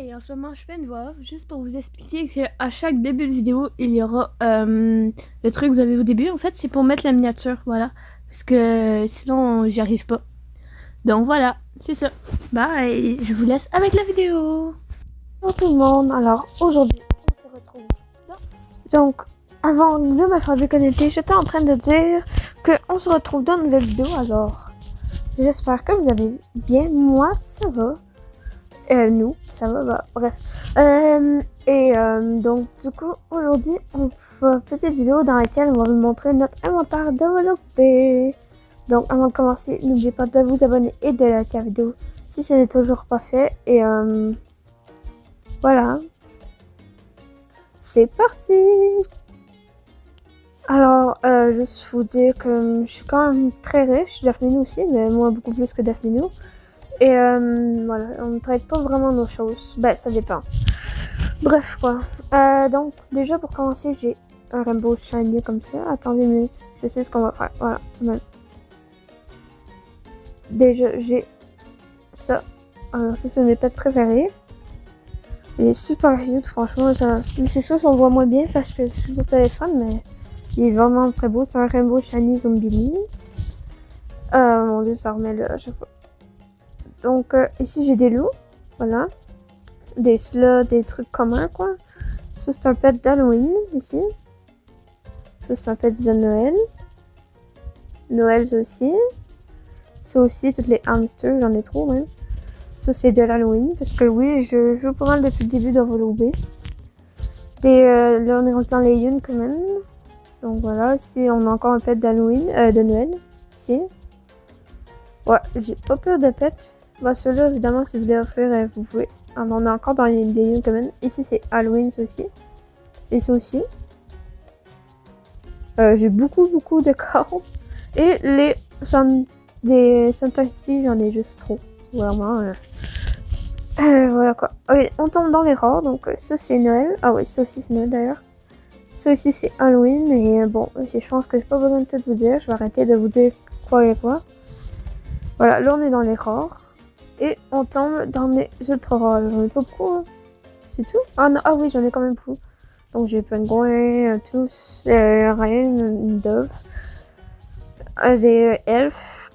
Et en ce moment, je fais une voix off juste pour vous expliquer qu'à chaque début de vidéo, il y aura le truc que vous avez au début. En fait, c'est pour mettre la miniature, voilà. Parce que sinon, j'y arrive pas. Donc voilà, c'est ça. Bye, je vous laisse avec la vidéo. Bonjour tout le monde, alors aujourd'hui on se retrouve là. Donc avant de me faire déconnecter, j'étais en train de dire qu'on se retrouve dans une nouvelle vidéo, alors j'espère que vous allez bien, moi ça va, nous ça va, bah, bref. Donc du coup aujourd'hui on fait une petite vidéo dans laquelle on va vous montrer notre inventaire développé. Donc avant de commencer, n'oubliez pas de vous abonner et de liker la vidéo si ce n'est toujours pas fait, et voilà, c'est parti. Alors, juste vous dire que je suis quand même très riche, Daphninou aussi, mais moi beaucoup plus que Daphninou. Et voilà, on ne traite pas vraiment nos choses. Ben, ça dépend. Bref, quoi. Donc, déjà pour commencer, j'ai un rainbow shiny comme ça. Attendez une minute, je sais ce qu'on va faire. Voilà. Déjà, j'ai ça. Alors, ça, c'est mes pets préférés. Il est super cute, franchement. Ça... Mais c'est sûr qu'on voit moins bien parce que je suis au téléphone, mais il est vraiment très beau. C'est un rainbow shiny zombie. Mon dieu, ça remet le à chaque fois. Donc, ici, j'ai des loups. Voilà. Des slots, des trucs communs, quoi. Ça, c'est un pet d'Halloween, ici. Ça, c'est un pet de Noël. Noël, ça aussi. Ça aussi, toutes les hamsters, j'en ai trop, même. Ça, c'est de l'Halloween, parce que oui, je joue pas mal depuis le début d'Enveloppé. Là, on est rendu dans les Uncommon. Donc voilà, ici, on a encore un pet d'Halloween, de Noël, ici. Ouais, j'ai pas peur de pet. Bah, ceux-là, évidemment, si vous voulez offrir, vous pouvez. On en a encore dans les Uncommon. Ici, c'est Halloween, ça aussi. Et ça aussi. J'ai beaucoup de cartes. Et des Santa City, j'en ai juste trop. Vraiment. Voilà quoi. Ok, on tombe dans les rares. Donc ça c'est Noël. Ah oui, ça aussi c'est Noël d'ailleurs. Ça aussi c'est Halloween. Et bon, je pense que j'ai pas besoin de tout vous dire. Je vais arrêter de vous dire quoi et quoi. Voilà, là on est dans les rares. Et on tombe dans les ultra rares. J'en ai pas beaucoup. Hein. C'est tout. Ah non, ah oui, j'en ai quand même beaucoup. Donc j'ai pingouin, tous, reine, une dove, des elfes.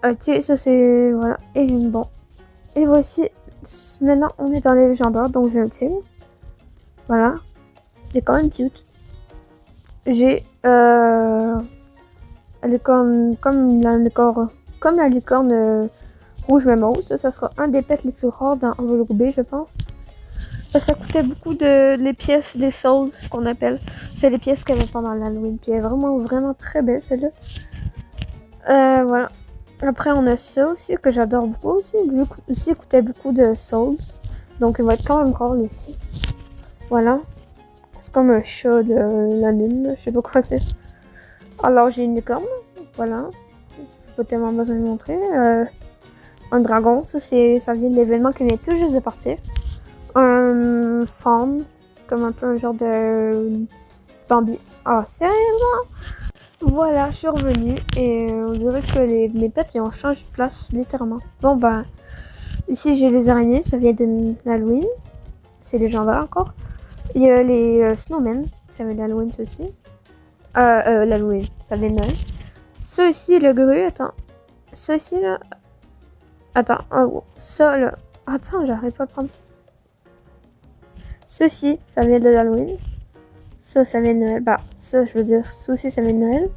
Ok, ça c'est... Voilà. Et bon. Et voici, maintenant on est dans les légendaires, donc j'ai un tigre. Voilà. Il est quand même cute. J'ai la licorne, comme la licorne rouge mémose. Ça sera un des pets les plus rares dans Enveloppé, je pense. Ça coûtait beaucoup les pièces des souls qu'on appelle. C'est les pièces qu'il y avait pendant l'Halloween. Puis elle est vraiment très belle celle-là. Voilà. Après, on a ça aussi, que j'adore beaucoup aussi. Lui aussi, il coûtait beaucoup de souls. Donc, il va être quand même rare, lui aussi. Voilà. C'est comme un chat de la lune, je sais pas quoi c'est. Alors, j'ai une licorne. Voilà. J'ai pas tellement besoin de montrer. Un dragon, ça vient de l'événement qui vient tout juste de partir. Un faune, comme un peu un genre de Bambi. Ah, sérieusement? Voilà, je suis revenue et on dirait que mes pets ils ont changé de place, littéralement. Bon ben, ici j'ai les araignées, ça vient de Halloween. C'est légendaire encore. Il y a les snowmen, ça vient d'Halloween ça aussi. L'Halloween, ça vient de Noël. Ça ici, le grue, attends. Ça ici là. Attends, oh, ça là. Attends, j'arrive pas à prendre. Ceci, ça vient de l'Halloween. Ça vient de Noël. Bah, ça, je veux dire, ça aussi, ça vient de Noël.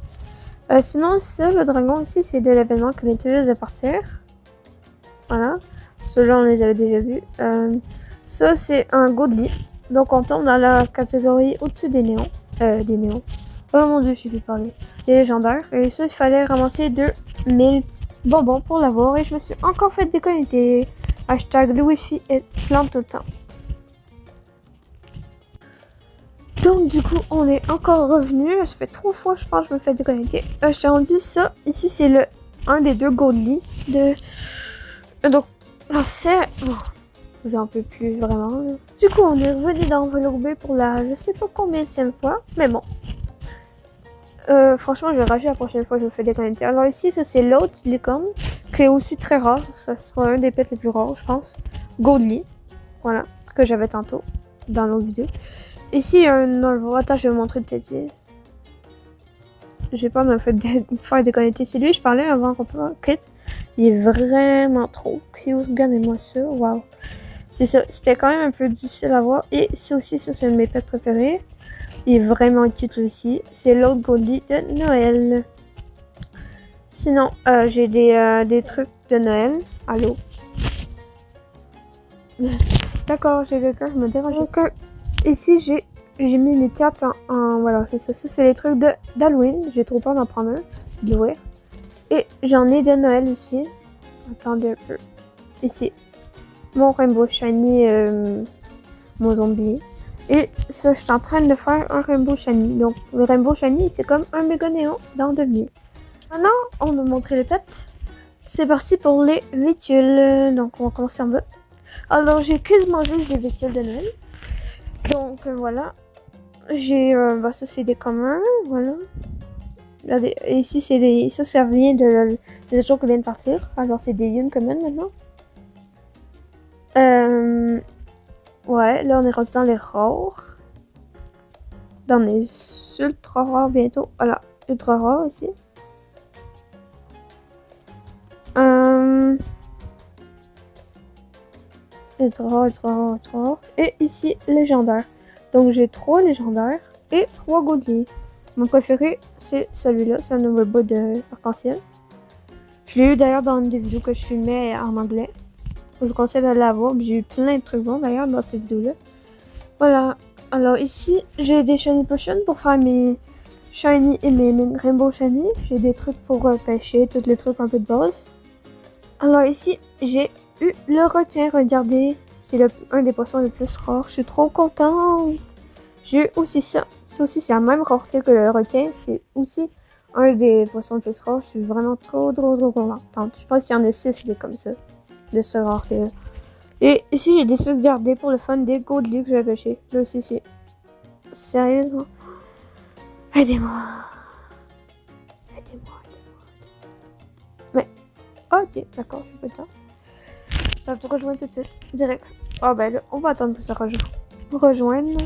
Sinon, ça, le dragon ici, c'est de l'événement qui vient tout juste de partir. Voilà. Ceux-là, on les avait déjà vus. Ça, c'est un godly. Donc, on tombe dans la catégorie au-dessus des néons. Des néons. Oh mon dieu, je sais plus parler. Les légendaires. Et ça, il fallait ramasser 2000 bonbons pour l'avoir. Et je me suis encore fait déconnecter. Hashtag le wifi est plein tout le temps. Donc du coup on est encore revenu, ça fait 3 fois je pense que je me fais déconnecter. Je t'ai rendu ça, ici c'est un des deux godly de... Donc c'est... Bon, j'en peux plus vraiment. Du coup on est revenu dans Enveloppé pour la je sais pas combien de fois, mais bon. Franchement je vais rager la prochaine fois que je me fais déconnecter. Alors ici ça c'est l'autre licorne, qui est aussi très rare, ça sera un des pets les plus rares je pense. Godly. Voilà, que j'avais tantôt dans l'autre vidéo. Ici, il y a un enlevoir. Attends, je vais vous montrer peut-être. J'ai pas me faire déconnecter. C'est lui, je parlais avant qu'on quitte. Il est vraiment trop cute. Regardez-moi ça. Waouh. C'est ça. C'était quand même un peu difficile à voir. Et ça aussi, ça, c'est un de mes pets préférés. Il est vraiment cute lui aussi. C'est l'autre Goldie de Noël. Sinon, j'ai des trucs de Noël. Allô? D'accord, j'ai quelqu'un, je me dérange. Donc, ici, j'ai mis les cartes en voilà, c'est ça. Ça, c'est les trucs d'Halloween. J'ai trop peur d'en prendre un, de l'ouvrir. Et j'en ai de Noël aussi. Attendez un peu. Ici, mon Rainbow Shiny, mon zombie. Et ça, je suis en train de faire un Rainbow Shiny. Donc, le Rainbow Shiny, c'est comme un méga néon dans devenir. Maintenant, on va montrer les pets. C'est parti pour les véhicules. Donc, on va commencer en bas. Alors, j'ai quasiment juste des véhicules de Noël. Donc, voilà. J'ai, ça, c'est des communs. Voilà. Regardez, ici, c'est des... Ça vient des jours qui viennent de partir. Alors, c'est des Uncommon maintenant. Ouais, là, on est rendu dans les rares. Dans les ultra rares bientôt. Voilà, ultra rares ici. Ultra rare. Et ici, légendaire. Donc, j'ai 3 légendaires et 3 Goldie. Mon préféré, c'est celui-là. C'est un nouveau bas de arc-en-ciel. Je l'ai eu d'ailleurs dans une des vidéos que je filmais en anglais. Je vous conseille d'aller la voir. J'ai eu plein de trucs bons d'ailleurs dans cette vidéo-là. Voilà. Alors ici, j'ai des Shiny Potions pour faire mes Shiny et mes Rainbow Shiny. J'ai des trucs pour pêcher, tous les trucs un peu de base. Alors ici, j'ai eu le requin. Regardez, c'est un des poissons les plus rares. Je suis trop contente. J'ai eu aussi ça. Ça aussi, c'est la même rareté que le requin. C'est aussi un des poissons les plus rares. Je suis vraiment trop contente. Je pense qu'il y en a 6 des comme ça. De ce rareté-là. Et ici, j'ai décidé de garder pour le fun des Goldie que j'ai pêché. Là aussi, c'est... Sérieusement. Aidez-moi. Mais... ok, d'accord, j'ai pas le temps. Ça va te rejoindre tout de suite. Direct. Ah ben là, on va attendre que ça rejoigne.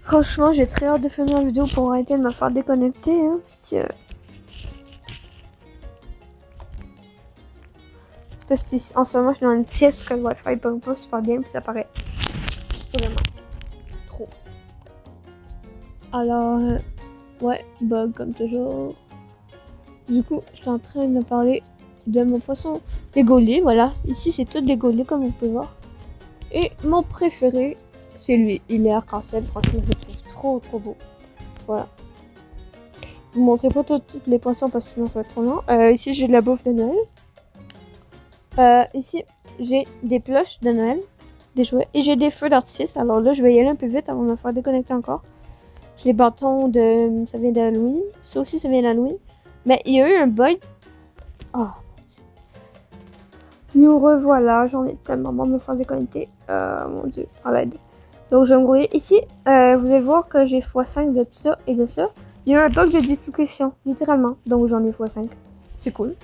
Franchement, j'ai très hâte de finir la vidéo pour arrêter de me faire déconnecter. Hein, parce que en ce moment, je suis dans une pièce que le Wi-Fi ne pogne pas super bien, puis ça paraît vraiment trop. Alors, ouais, bug comme toujours. Du coup, je suis en train de parler de mon poisson, les Goldie, voilà. Ici, c'est tout des Goldie, comme vous pouvez voir. Et mon préféré, c'est lui. Il est arc-en-ciel, franchement, je le trouve trop beau. Voilà. Je vous montrerai pas tous les poissons parce que sinon ça va être trop long. Ici, j'ai de la bouffe de Noël. Ici, j'ai des plushs de Noël, des jouets, et j'ai des feux d'artifice. Alors là, je vais y aller un peu vite avant de me faire déconnecter encore. J'ai les bâtons de... ça vient d'Halloween. Ça aussi, ça vient d'Halloween. Mais il y a eu un bug. Oh. Nous revoilà. J'en ai tellement marre de me faire déconnecter. Mon dieu, à l'aide. Donc, je vais me grouiller. Ici, vous allez voir que j'ai x5 de ça et de ça. Il y a eu un bug de duplication, littéralement. Donc, j'en ai x5. C'est cool.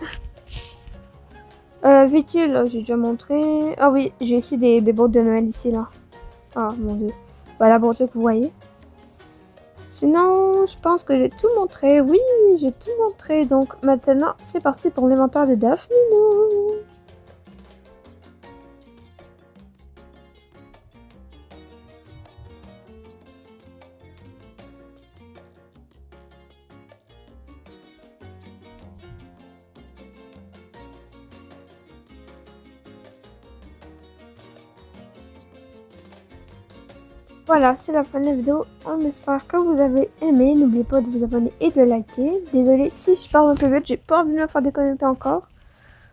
Véhicule, j'ai déjà montré. Ah oui, j'ai ici des bottes de Noël ici, là. Ah, mon dieu. Bah, la botte là que vous voyez. Sinon, je pense que j'ai tout montré. Oui, j'ai tout montré. Donc, maintenant, c'est parti pour l'inventaire de Daphnino. Voilà, c'est la fin de la vidéo. On espère que vous avez aimé. N'oubliez pas de vous abonner et de liker. Désolée si je parle un peu vite, j'ai pas envie de me faire déconnecter encore.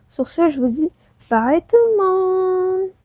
Sur ce, je vous dis bye tout le monde.